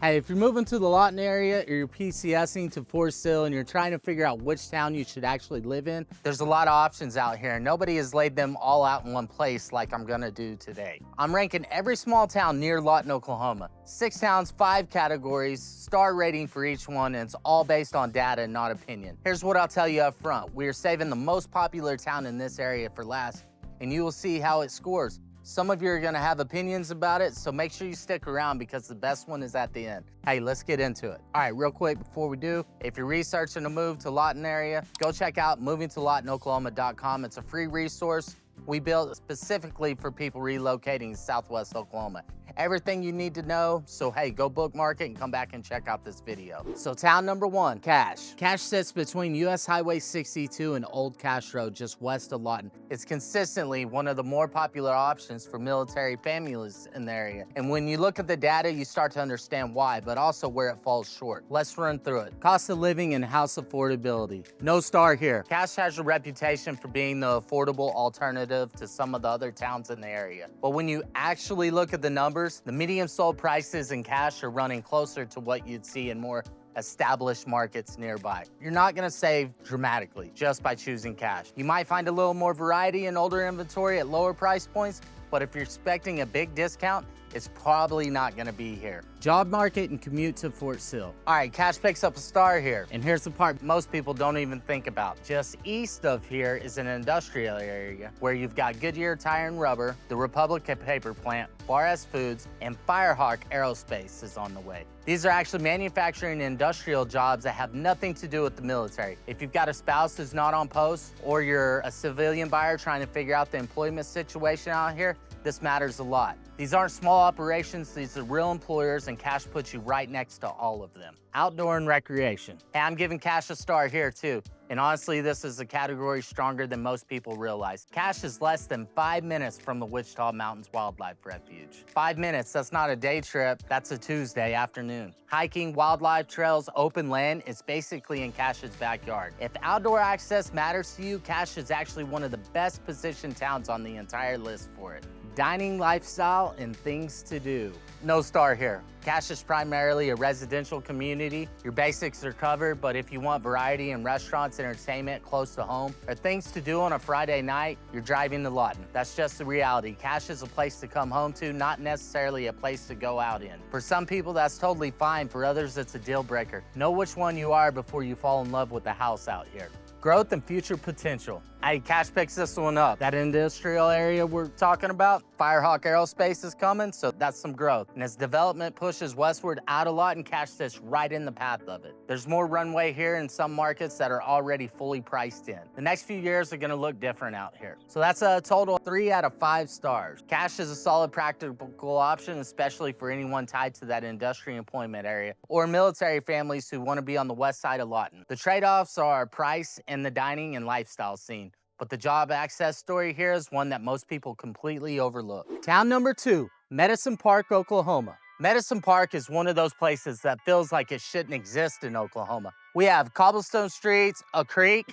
Hey, if you're moving to the Lawton area or you're PCSing to Fort Sill and you're trying to figure out which town you should actually live in, there's a lot of options out here and nobody has laid them all out in one place like I'm gonna do today. I'm ranking every small town near Lawton, Oklahoma. 6 towns, 5 categories, star rating for each one, and it's all based on data and not opinion. Here's what I'll tell you up front. We are saving the most popular town in this area for last, and you will see how it scores. Some of you are gonna have opinions about it, so make sure you stick around because the best one is at the end. Hey, let's get into it. All right, real quick before we do, if you're researching a move to Lawton area, go check out movingtolawtonoklahoma.com. It's a free resource we built specifically for people relocating to Southwest Oklahoma. Everything you need to know, so hey, go bookmark it and come back and check out this video. So town number 1, Cache. Cache sits between US Highway 62 and Old Cache Road, just west of Lawton. It's consistently one of the more popular options for military families in the area. And when you look at the data, you start to understand why, but also where it falls short. Let's run through it. Cost of living and house affordability. No star here. Cache has a reputation for being the affordable alternative to some of the other towns in the area. But when you actually look at the numbers, the median sold prices in Cache are running closer to what you'd see in more established markets nearby. You're not gonna save dramatically just by choosing Cache. You might find a little more variety in older inventory at lower price points, but if you're expecting a big discount, it's probably not gonna be here. Job market and commute to Fort Sill. All right, Cache picks up a star here. And here's the part most people don't even think about. Just east of here is an industrial area where you've got Goodyear Tire and Rubber, the Republic Paper Plant, Bar S Foods, and Firehawk Aerospace is on the way. These are actually manufacturing and industrial jobs that have nothing to do with the military. If you've got a spouse who's not on post, or you're a civilian buyer trying to figure out the employment situation out here, this matters a lot. These aren't small operations, these are real employers, and Cache puts you right next to all of them. Outdoor and recreation. Hey, I'm giving Cache a star here too. And honestly, this is a category stronger than most people realize. Cache is less than 5 minutes from the Wichita Mountains Wildlife Refuge. 5 minutes, that's not a day trip, that's a Tuesday afternoon. Hiking, wildlife trails, open land, it's basically in Cache's backyard. If outdoor access matters to you, Cache is actually one of the best positioned towns on the entire list for it. Dining, lifestyle, and things to do. No star here. Cache is primarily a residential community. Your basics are covered, but if you want variety in restaurants, entertainment close to home, or things to do on a Friday night, you're driving to Lawton. That's just the reality. Cache is a place to come home to, not necessarily a place to go out in. For some people, that's totally fine. For others, it's a deal breaker. Know which one you are before you fall in love with the house out here. Growth and future potential. Hey, Cache picks this one up. That industrial area we're talking about, Firehawk Aerospace is coming, so that's some growth. And as development pushes westward out a lot, and Cache sits right in the path of it. There's more runway here in some markets that are already fully priced in. The next few years are gonna look different out here. So that's a total 3 out of 5 stars. Cache is a solid practical option, especially for anyone tied to that industrial employment area or military families who wanna be on the west side of Lawton. The trade-offs are price and the dining and lifestyle scene. But the job access story here is one that most people completely overlook. Town number 2, Medicine Park, Oklahoma. Medicine Park is one of those places that feels like it shouldn't exist in Oklahoma. We have cobblestone streets, a creek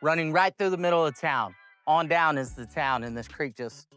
running right through the middle of town. On down is the town, and this creek just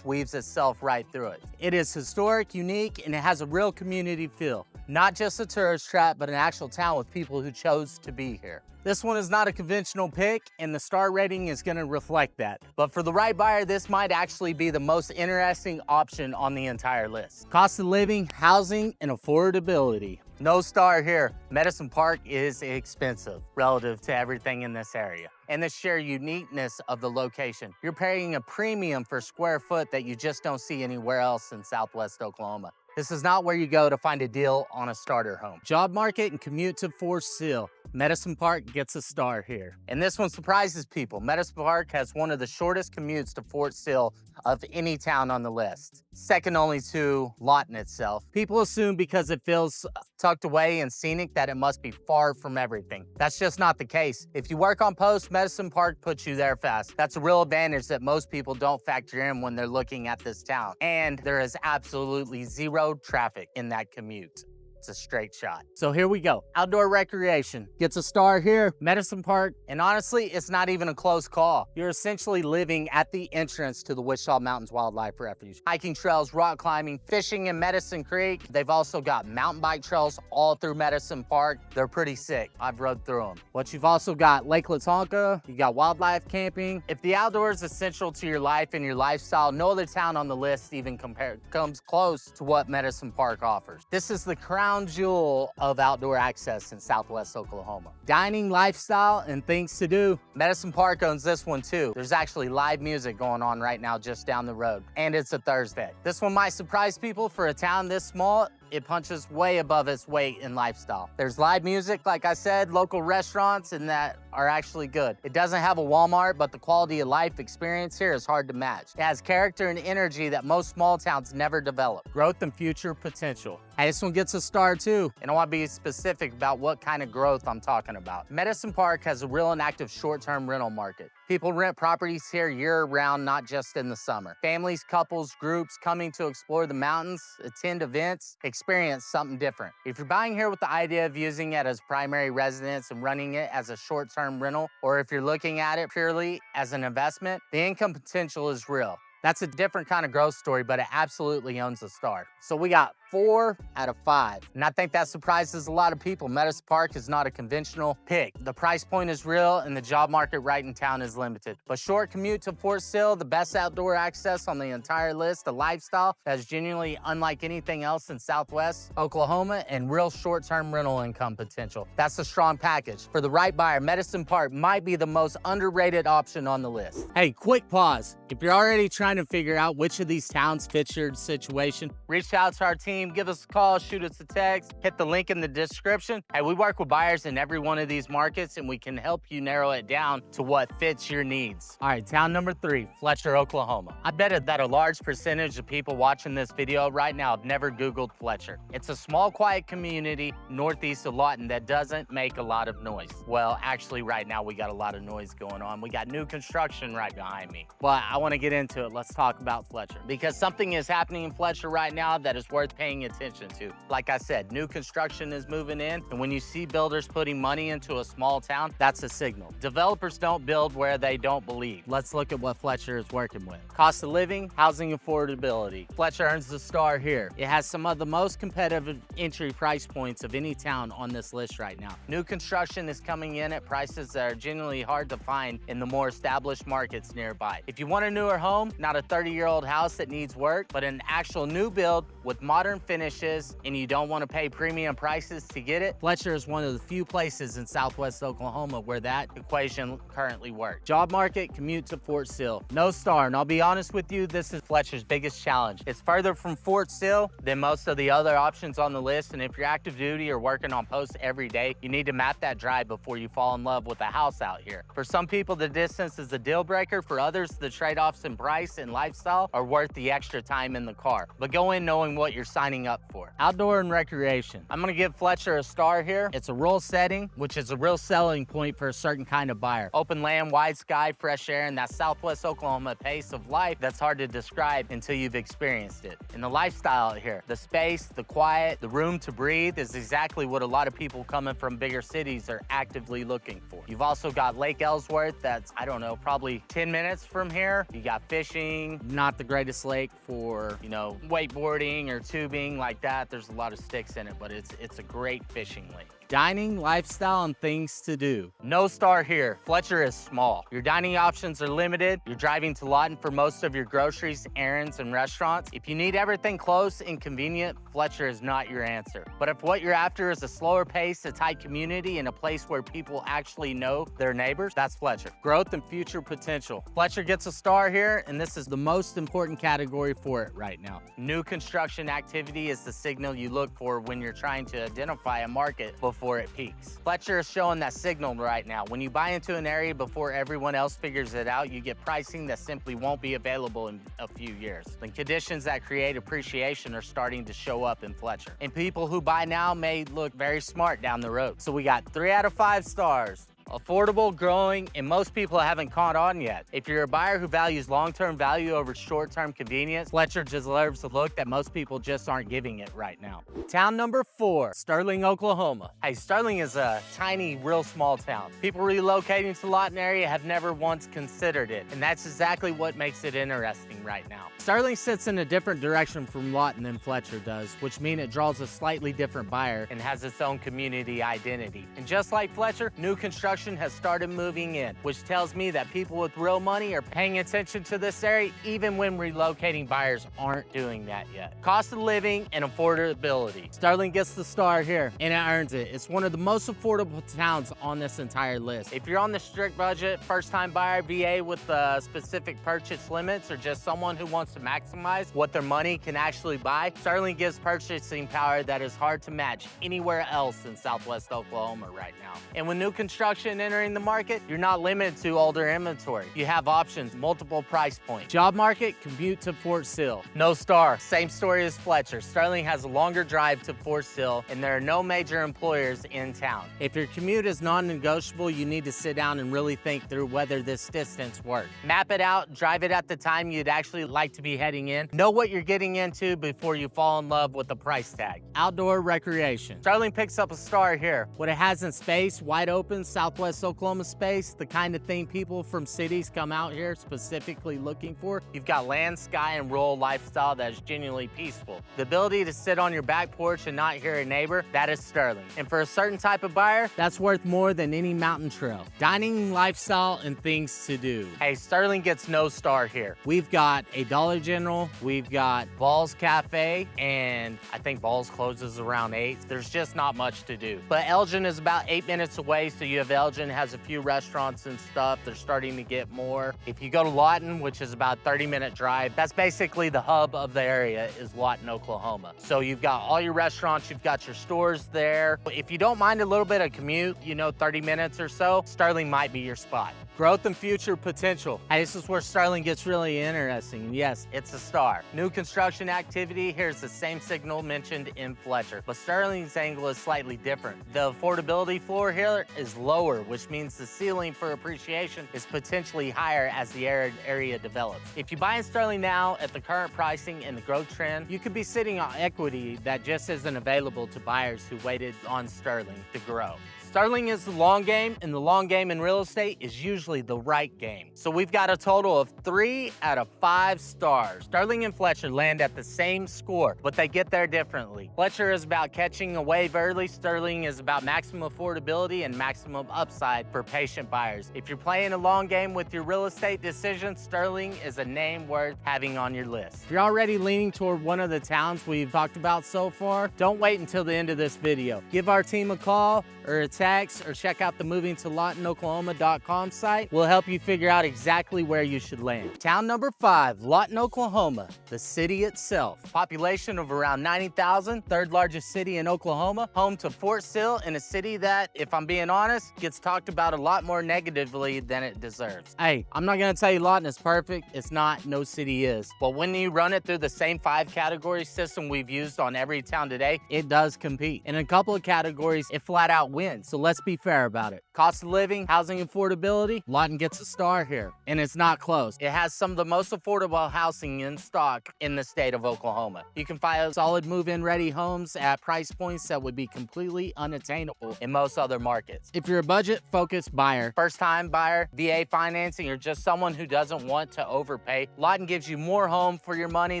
weaves itself right through it. It is historic, unique, and it has a real community feel. Not just a tourist trap, but an actual town with people who chose to be here. This one is not a conventional pick, and the star rating is gonna reflect that. But for the right buyer, this might actually be the most interesting option on the entire list. Cost of living, housing, and affordability. No star here. Medicine Park is expensive relative to everything in this area. And the sheer uniqueness of the location. You're paying a premium for square foot that you just don't see anywhere else in Southwest Oklahoma. This is not where you go to find a deal on a starter home. Job market and commute to Fort Sill. Medicine Park gets a star here. And this one surprises people. Medicine Park has one of the shortest commutes to Fort Sill of any town on the list, second only to Lawton itself. People assume because it feels tucked away and scenic that it must be far from everything. That's just not the case. If you work on post, Medicine Park puts you there fast. That's a real advantage that most people don't factor in when they're looking at this town. And there is absolutely zero traffic in that commute. it's a straight shot. So here we go. Outdoor recreation gets a star here, Medicine Park, and honestly, it's not even a close call. You're essentially living at the entrance to the Wichita Mountains Wildlife Refuge. Hiking trails, rock climbing, fishing in Medicine Creek. They've also got mountain bike trails all through Medicine Park. They're pretty sick. I've rode through them. But you've also got Lake Latonka, you got wildlife camping. If the outdoors is essential to your life and your lifestyle, no other town on the list even comes close to what Medicine Park offers. This is the crown jewel of outdoor access in Southwest Oklahoma. Dining, lifestyle, and things to do. Medicine Park owns this one too. There's actually live music going on right now just down the road, and it's a Thursday. This one might surprise people. For a town this small, it punches way above its weight in lifestyle. There's live music, like I said, local restaurants, and that are actually good. It doesn't have a Walmart, but the quality of life experience here is hard to match. It has character and energy that most small towns never develop. Growth and future potential. Hey, this one gets a star too, and I want to be specific about what kind of growth I'm talking about. Medicine Park has a real and active short-term rental market. People rent properties here year-round, not just in the summer. Families, couples, groups coming to explore the mountains, attend events, experience something different. If you're buying here with the idea of using it as primary residence and running it as a short-term rental, or if you're looking at it purely as an investment, the income potential is real. That's a different kind of growth story, but it absolutely owns a star. So we got 4 out of 5. And I think that surprises a lot of people. Medicine Park is not a conventional pick. The price point is real and the job market right in town is limited. But short commute to Fort Sill, the best outdoor access on the entire list, a lifestyle that's genuinely unlike anything else in Southwest Oklahoma, and real short-term rental income potential. That's a strong package. For the right buyer, Medicine Park might be the most underrated option on the list. Hey, quick pause. If you're already trying to figure out which of these towns fits your situation, reach out to our team, give us a call, shoot us a text, hit the link in the description. Hey, we work with buyers in every one of these markets, and we can help you narrow it down to what fits your needs. All right, town number 3, Fletcher, Oklahoma. I bet that a large percentage of people watching this video right now have never Googled Fletcher. It's a small, quiet community northeast of Lawton that doesn't make a lot of noise. Well, actually, right now we got a lot of noise going on. We got new construction right behind me. But I want to get into it. Let's talk about Fletcher, because something is happening in Fletcher right now that is worth paying attention to. Like I said, new construction is moving in, and when you see builders putting money into a small town, that's a signal. Developers don't build where they don't believe. Let's look at what Fletcher is working with. Cost of living, housing affordability. Fletcher earns the star here. It has some of the most competitive entry price points of any town on this list right now. New construction is coming in at prices that are genuinely hard to find in the more established markets nearby. If you want a newer home, not a 30-year-old house that needs work, but an actual new build with modern finishes, and you don't want to pay premium prices to get it, Fletcher is one of the few places in Southwest Oklahoma where that equation currently works. Job market, commute to Fort Sill. No star, and I'll be honest with you, this is Fletcher's biggest challenge. It's further from Fort Sill than most of the other options on the list, and if you're active duty or working on posts every day, you need to map that drive before you fall in love with a house out here. For some people, the distance is a deal breaker. For others, the trade-offs in price and lifestyle are worth the extra time in the car. But go in knowing what you're signing up for. Outdoor and recreation. I'm gonna give Fletcher a star here. It's a rural setting, which is a real selling point for a certain kind of buyer. Open land, wide sky, fresh air, and that Southwest Oklahoma pace of life that's hard to describe until you've experienced it. And the lifestyle out here, the space, the quiet, the room to breathe is exactly what a lot of people coming from bigger cities are actively looking for. You've also got Lake Ellsworth that's, I don't know, probably 10 minutes from here. You got fishing, not the greatest lake for, you know, wakeboarding or tubing like that. There's a lot of sticks in it, but it's a great fishing lake. Dining, lifestyle, and things to do. No star here. Fletcher is small. Your dining options are limited. You're driving to Lawton for most of your groceries, errands, and restaurants. If you need everything close and convenient, Fletcher is not your answer. But if what you're after is a slower pace, a tight community, and a place where people actually know their neighbors, that's Fletcher. Growth and future potential. Fletcher gets a star here, and this is the most important category for it right now. New construction activity is the signal you look for when you're trying to identify a market before it peaks. Fletcher is showing that signal right now. When you buy into an area before everyone else figures it out, you get pricing that simply won't be available in a few years. The conditions that create appreciation are starting to show up in Fletcher. And people who buy now may look very smart down the road. So we got 3 out of 5 stars. Affordable, growing, and most people haven't caught on yet. If you're a buyer who values long-term value over short-term convenience, Fletcher deserves a look that most people just aren't giving it right now. Town number 4, Sterling, Oklahoma. Hey, Sterling is a tiny, real small town. People relocating to Lawton area have never once considered it, and that's exactly what makes it interesting right now. Sterling sits in a different direction from Lawton than Fletcher does, which means it draws a slightly different buyer and has its own community identity. And just like Fletcher, new construction has started moving in, which tells me that people with real money are paying attention to this area even when relocating buyers aren't doing that yet. Cost of living and affordability. Sterling gets the star here, and it earns it. It's one of the most affordable towns on this entire list. If you're on the strict budget, first-time buyer, VA with specific purchase limits, or just someone who wants to maximize what their money can actually buy, Sterling gives purchasing power that is hard to match anywhere else in Southwest Oklahoma right now. And with new construction entering the market, you're not limited to older inventory. You have options, multiple price points. Job market, commute to Fort Sill. No star, same story as Fletcher. Sterling has a longer drive to Fort Sill, and there are no major employers in town. If your commute is non-negotiable, you need to sit down and really think through whether this distance works. Map it out, drive it at the time you'd actually like to be heading in. Know what you're getting into before you fall in love with the price tag. Outdoor recreation. Sterling picks up a star here. What it has in space, wide open, Southwest Oklahoma space, the kind of thing people from cities come out here specifically looking for. You've got land, sky, and rural lifestyle that is genuinely peaceful. The ability to sit on your back porch and not hear a neighbor, that is Sterling. And for a certain type of buyer, that's worth more than any mountain trail. Dining, lifestyle, and things to do. Hey, Sterling gets no star here. We've got a Dollar General, we've got Ball's Cafe, and I think Ball's closes around 8. There's just not much to do. But Elgin is about 8 minutes away, so you have Elgin, has a few restaurants and stuff. They're starting to get more. If you go to Lawton, which is about a 30-minute drive, that's basically the hub of the area is Lawton, Oklahoma. So you've got all your restaurants, you've got your stores there. If you don't mind a little bit of commute, 30 minutes or so, Sterling might be your spot. Growth and future potential. Hey, this is where Sterling gets really interesting. Yes, it's a star. New construction activity, here's the same signal mentioned in Fletcher, but Sterling's angle is slightly different. The affordability floor here is lower, which means the ceiling for appreciation is potentially higher as the area develops. If you buy in Sterling now at the current pricing and the growth trend, you could be sitting on equity that just isn't available to buyers who waited on Sterling to grow. Sterling is the long game, and the long game in real estate is usually the right game. So we've got a total of 3 out of 5 stars. Sterling and Fletcher land at the same score, but they get there differently. Fletcher is about catching a wave early. Sterling is about maximum affordability and maximum upside for patient buyers. If you're playing a long game with your real estate decisions, Sterling is a name worth having on your list. If you're already leaning toward one of the towns we've talked about so far, don't wait until the end of this video. Give our team a call or a text, or check out the movingtolawtonoklahoma.com site. We'll help you figure out exactly where you should land. Town number 5, Lawton, Oklahoma, the city itself. Population of around 90,000, third largest city in Oklahoma, home to Fort Sill, in a city that, if I'm being honest, gets talked about a lot more negatively than it deserves. Hey, I'm not gonna tell you Lawton is perfect. It's not, no city is. But when you run it through the same 5 category system we've used on every town today, it does compete. In a couple of categories, it flat out wins. So let's be fair about it. Cost of living, housing affordability, Lawton gets a star here, and it's not close. It has some of the most affordable housing in stock in the state of Oklahoma. You can find solid move-in ready homes at price points that would be completely unattainable in most other markets. If you're a budget-focused buyer, first-time buyer, VA financing, or just someone who doesn't want to overpay, Lawton gives you more home for your money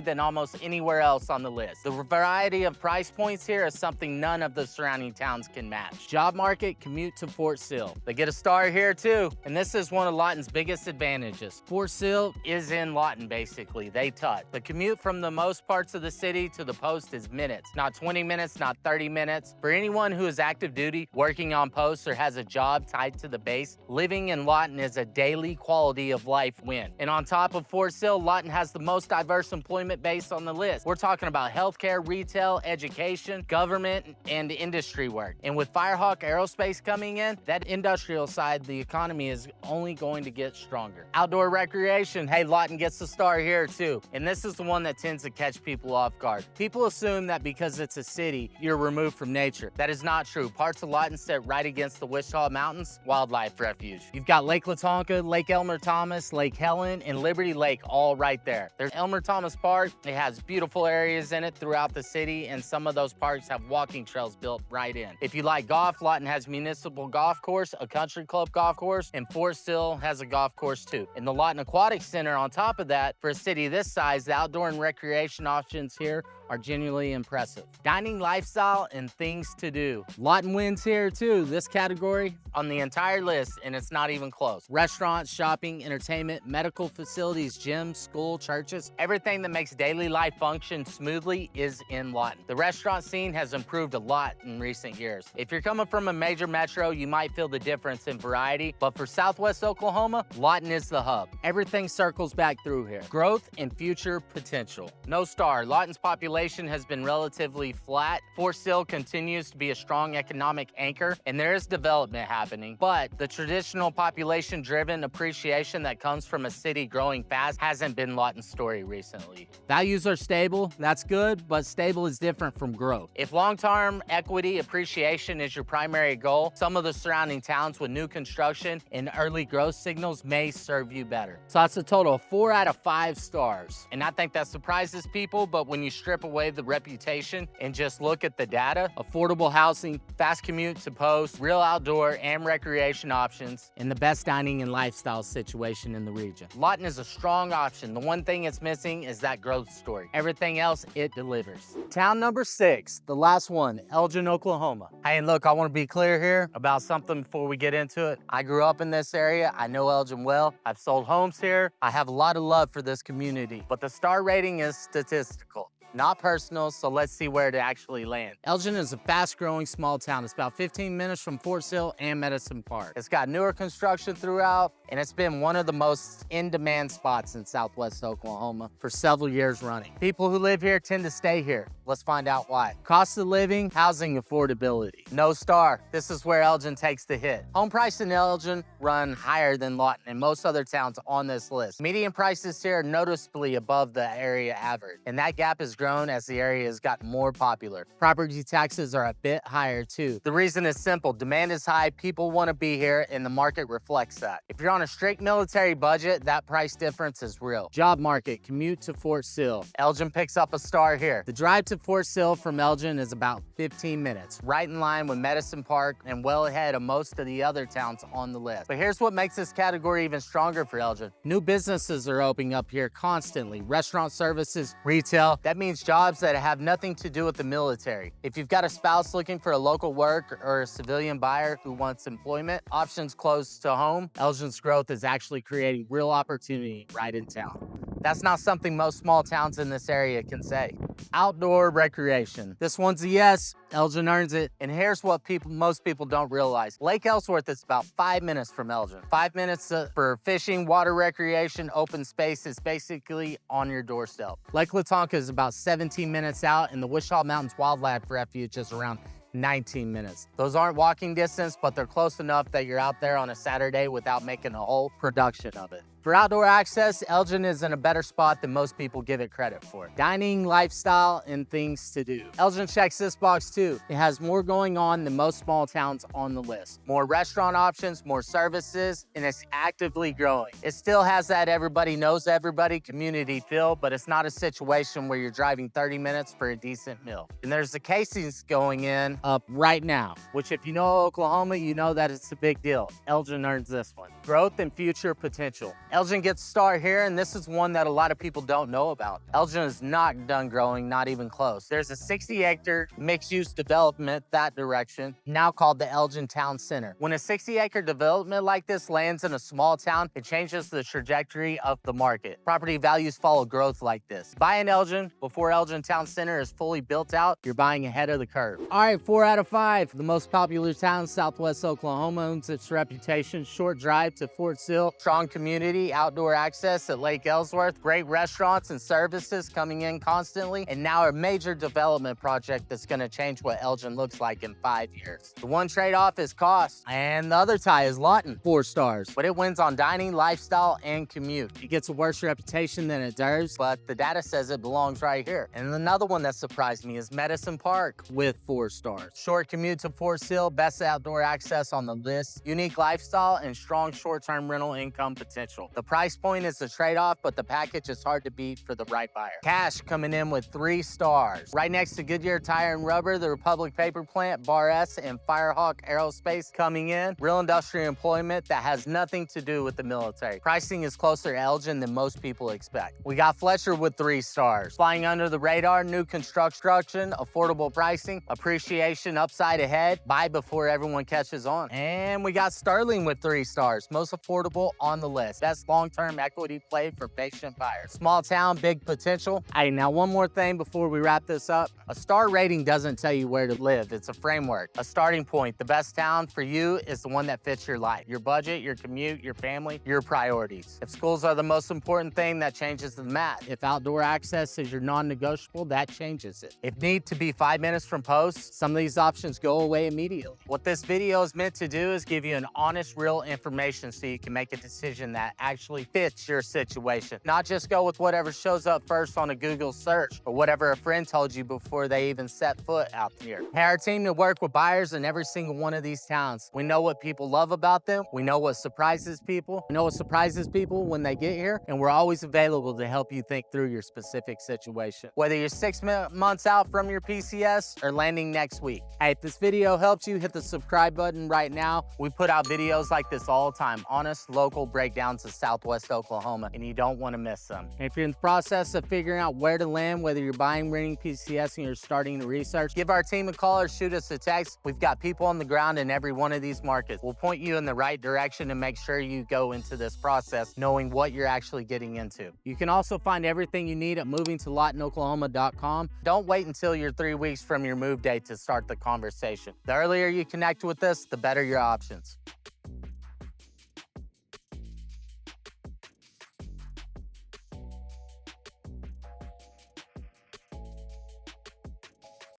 than almost anywhere else on the list. The variety of price points here is something none of the surrounding towns can match. Job market, commute to Fort Sill. They get a star here too, and this is one of Lawton's biggest advantages. Fort Sill is in Lawton, basically. They touch. The commute from the most parts of the city to the post is minutes, not 20 minutes, not 30 minutes. For anyone who is active duty, working on posts, or has a job tied to the base, living in Lawton is a daily quality of life win. And on top of Fort Sill, Lawton has the most diverse employment base on the list. We're talking about healthcare, retail, education, government, and industry work. And with Firehawk Aerospace growth space coming in, that industrial side, the economy is only going to get stronger. Outdoor recreation, hey, Lawton gets the star here too. And this is the one that tends to catch people off guard. People assume that because it's a city, you're removed from nature. That is not true. Parts of Lawton sit right against the Wichita Mountains Wildlife Refuge. You've got Lake Latonka, Lake Elmer Thomas, Lake Helen, and Liberty Lake all right there. There's Elmer Thomas Park. It has beautiful areas in it throughout the city, and some of those parks have walking trails built right in. If you like golf, Lawton has municipal golf course, a country club golf course, and Fort Sill has a golf course too. And the Lawton Aquatic Center on top of that, for a city this size, the outdoor and recreation options here are genuinely impressive. Dining lifestyle and things to do. Lawton wins here too, this category on the entire list, and it's not even close. Restaurants, shopping, entertainment, medical facilities, gyms, school, churches, everything that makes daily life function smoothly is in Lawton. The restaurant scene has improved a lot in recent years. If you're coming from a major metro, you might feel the difference in variety, but for Southwest Oklahoma, Lawton is the hub. Everything circles back through here. Growth and future potential. No star, Lawton's population has been relatively flat. Fort Sill continues to be a strong economic anchor, and there is development happening, but the traditional population-driven appreciation that comes from a city growing fast hasn't been Lawton's story recently. Values are stable, that's good, but stable is different from growth. If long-term equity appreciation is your primary goal, some of the surrounding towns with new construction and early growth signals may serve you better. So that's a total of 4 out of 5 stars. And I think that surprises people, but when you strip away the reputation and just look at the data, affordable housing, fast commute to post, real outdoor and recreation options, and the best dining and lifestyle situation in the region. Lawton is a strong option. The one thing it's missing is that growth story. Everything else, it delivers. Town number 6, the last one, Elgin, Oklahoma. Hey, and look, I want to be clear here about something before we get into it. I grew up in this area. I know Elgin well. I've sold homes here. I have a lot of love for this community, but the star rating is statistical, not personal, so let's see where it actually lands. Elgin is a fast-growing small town. It's about 15 minutes from Fort Sill and Medicine Park. It's got newer construction throughout, and it's been one of the most in-demand spots in Southwest Oklahoma for several years running. People who live here tend to stay here. Let's find out why. Cost of living, housing affordability. No star. This is where Elgin takes the hit. Home prices in Elgin run higher than Lawton and most other towns on this list. Median prices here are noticeably above the area average, and that gap is grown as the area has gotten more popular. Property taxes are a bit higher too. The reason is simple. Demand is high, people want to be here, and the market reflects that. If you're on a strict military budget, that price difference is real. Job market, commute to Fort Sill. Elgin picks up a star here. The drive to Fort Sill from Elgin is about 15 minutes, right in line with Medicine Park and well ahead of most of the other towns on the list. But here's what makes this category even stronger for Elgin. New businesses are opening up here constantly. Restaurant services, retail. That means jobs that have nothing to do with the military. If you've got a spouse looking for a local work or a civilian buyer who wants employment, options close to home, Elgin's growth is actually creating real opportunity right in town. That's not something most small towns in this area can say. Outdoor recreation. This one's a yes. Elgin earns it. And here's what most people don't realize. Lake Ellsworth is about 5 minutes from Elgin. 5 minutes for fishing, water recreation, open space is basically on your doorstep. Lake Latonka is about 17 minutes out, and the Wichita Mountains Wildlife Refuge is around 19 minutes. Those aren't walking distance, but they're close enough that you're out there on a Saturday without making a whole production of it. For outdoor access, Elgin is in a better spot than most people give it credit for. Dining, lifestyle, and things to do. Elgin checks this box too. It has more going on than most small towns on the list. More restaurant options, more services, and it's actively growing. It still has that everybody knows everybody community feel, but it's not a situation where you're driving 30 minutes for a decent meal. And there's the casings going in up right now, which if you know Oklahoma, you know that it's a big deal. Elgin earns this one. Growth and future potential. Elgin gets a star here, and this is one that a lot of people don't know about. Elgin is not done growing, not even close. There's a 60-acre mixed-use development that direction, now called the Elgin Town Center. When a 60-acre development like this lands in a small town, it changes the trajectory of the market. Property values follow growth like this. Buy in Elgin before Elgin Town Center is fully built out, you're buying ahead of the curve. All right, 4 out of 5. The most popular town in Southwest Oklahoma owns its reputation. Short drive to Fort Sill, strong community, free outdoor access at Lake Ellsworth, great restaurants and services coming in constantly, and now a major development project that's gonna change what Elgin looks like in 5 years. The one trade-off is cost, and the other tie is Lawton, 4 stars, but it wins on dining, lifestyle, and commute. It gets a worse reputation than it deserves, but the data says it belongs right here. And another one that surprised me is Medicine Park with 4 stars. Short commute to Fort Sill, best outdoor access on the list, unique lifestyle, and strong short-term rental income potential. The price point is the trade-off, but the package is hard to beat for the right buyer. Cash coming in with 3 stars. Right next to Goodyear Tire and Rubber, the Republic Paper Plant, Bar S, and Firehawk Aerospace coming in. Real industrial employment that has nothing to do with the military. Pricing is closer to Elgin than most people expect. We got Fletcher with 3 stars. Flying under the radar, new construction, affordable pricing, appreciation upside ahead, buy before everyone catches on. And we got Sterling with 3 stars, most affordable on the list. Best long-term equity play for patient buyers. Small town, big potential. Hey, now one more thing before we wrap this up. A star rating doesn't tell you where to live. It's a framework, a starting point. The best town for you is the one that fits your life, your budget, your commute, your family, your priorities. If schools are the most important thing, that changes the math. If outdoor access is your non-negotiable, that changes it. If need to be 5 minutes from post, some of these options go away immediately. What this video is meant to do is give you an honest, real information so you can make a decision that actually fits your situation. Not just go with whatever shows up first on a Google search or whatever a friend told you before they even set foot out here. Hey, our team to work with buyers in every single one of these towns. We know what people love about them. We know what surprises people. We know what surprises people when they get here, and we're always available to help you think through your specific situation. Whether you're 6 months out from your PCS or landing next week. Hey, if this video helps you, hit the subscribe button right now. We put out videos like this all the time, honest local breakdowns of Southwest Oklahoma, and you don't want to miss them. And if you're in the process of figuring out where to land, whether you're buying, renting, PCSing, or starting to research, give our team a call or shoot us a text. We've got people on the ground in every one of these markets. We'll point you in the right direction and make sure you go into this process knowing what you're actually getting into. You can also find everything you need at movingtolawtonoklahoma.com. Don't wait until you're 3 weeks from your move date to start the conversation. The earlier you connect with us, the better your options.